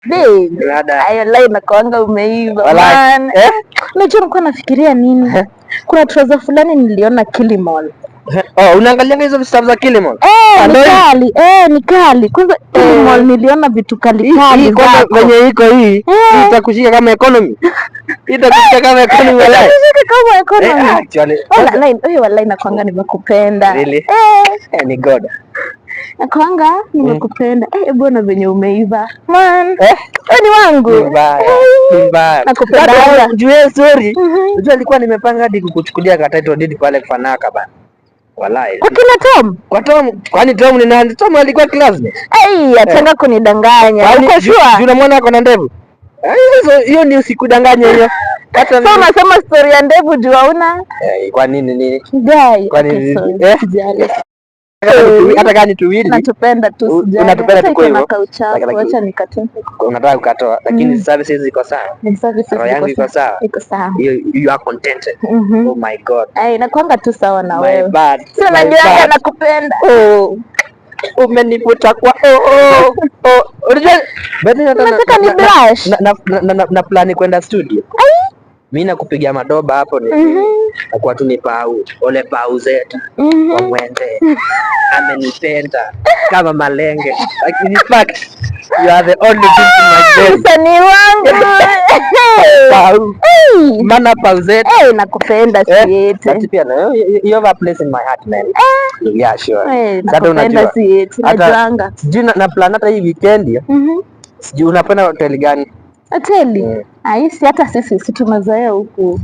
Ayo na kwanga umeiva. Unajua nilikuwa nafikiria nini? Kuna trouser fulani niliona Kilimall. Unaangalia hizo stuff za Kilimall? Ni kali. Kwanza Kilimall niliona vitu kali. Hii kwenye iko hii itakushika kama economy. Itakushika kama economy wala. Wallahi na kwanga nimekupenda. Really? Ni God. Na kwanga nimekupenda. Bwana venye umeiva. Man. Ni wangu. Mbaya. Nakupenda. Unajua story. Unajua alikuwa nimepanga hadi kukuchukulia ka title deed pale Kufanaka bana. Wallahi. Kwa kina Tom? Kwa Tom. Kwani Tom ni nani? Tom alikuwa classmate. Atanga kunidanganya. Uko sure? Unamwona ako na ndevu? Hiyo ni usikudanganye hiyo. Hata sasa unasema story ya ndevu juu hauna? Kwa nini? Guy. Kwa nini? Hata gani tuwili. Natupenda tu sijali. Unatupenda tu kwa hivyo. Acha nikatoe. Unataka ukatoa lakini services ziko sawa. Services iko sawa. Iko sawa. You are contented. Oh my God. Nakwanga tu sawa na wewe. My bad. Sio najua nakupenda. Umenivuta kwa unajua nataka ni blush na plani kwenda studio. Mimi nakupigia madoba hapo ni kwa tu ni pau ole pau zetu kwa mwende amenipenda kama malenge, like in fact you are the only thing in my brain. Sani wangu pau mana pau zetu nakupenda sieti. But pia you have a place in my heart man. Yeah sure. Sasa unajua sieti najanga sijui na plan hata hii weekend sijui unapenda hotel gani? Hoteli? Si hata sisi tumezoea huku.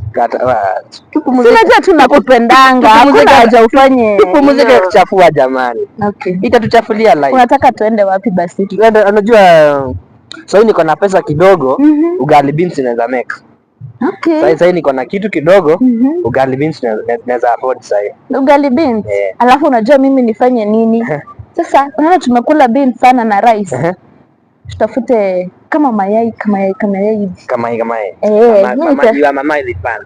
Unajua tunakupendanga. Hakuna haja ufanye. Muziki ya kuchafua jamani. Okay. Itatuchafulia life. Unataka tuende wapi basi? Unajua sasa niko na pesa kidogo, ugali beans naweza make. Okay. Sasa niko na kitu kidogo, ugali beans naweza afford sasa. Ugali beans? Alafu unajua mimi nifanye nini? Sasa unaona tumekula beans sana na rice. Tutafute kama mayai hivi. Kama hii. Mama hivi pana.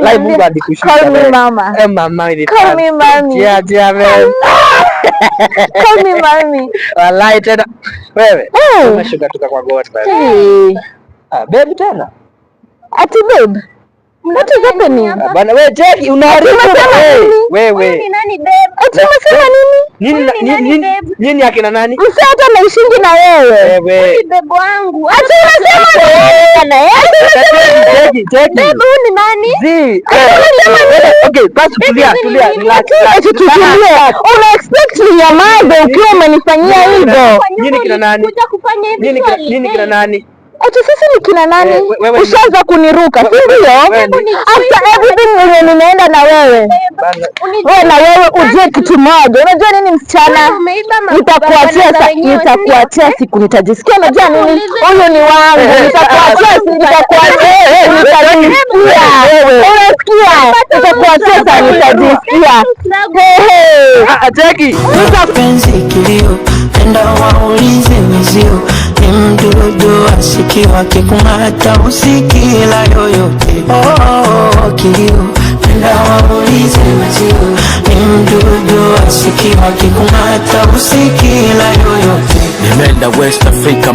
Live Mungu adikushika. Call me mama. Mama hivi pana. Call me mommy. Yeah man. Call me mommy. Wallahi tena. Wewe. Umeshuka tuka kwa God basi. Baby tena. Ati babe. What is happening? Bana wewe Jackie unaharibu wewe. Ni nani babe? Ati unasema nini? Nini akina nani? Msasa hata naishingi na wewe. Wewe. Babe wangu. Ati unasema nini? Jackie. Babe ni nani? Okay, basi tulia, relax. Tutulie. Una expect ni nyamaze ukiwa umenifanyia hivyo. Nini kina nani? Kuja kufanya hivi. Nini kina nani? Ati sisi ni kina nani? Ushaanza kuniruka, si ndio? After everything nimeenda na wewe. Wewe na wewe ujue kitu moja. Unajua nini msichana? Nitakuachia siku nitajisikia. Unajua nini? Huyu ni wangu. Nitakuachia siku nitajisikia. Unasikia? Nitakuachia siku nitajisikia. Jackie, mapenzi kilio, enda waulize mizio, ni mdudu asikiwa kikung'ata usikila yoyote. Kilio, enda waulize mizio, ni mdudu asikiwa kikung'ata usikila yoyote. Nimeenda West Africa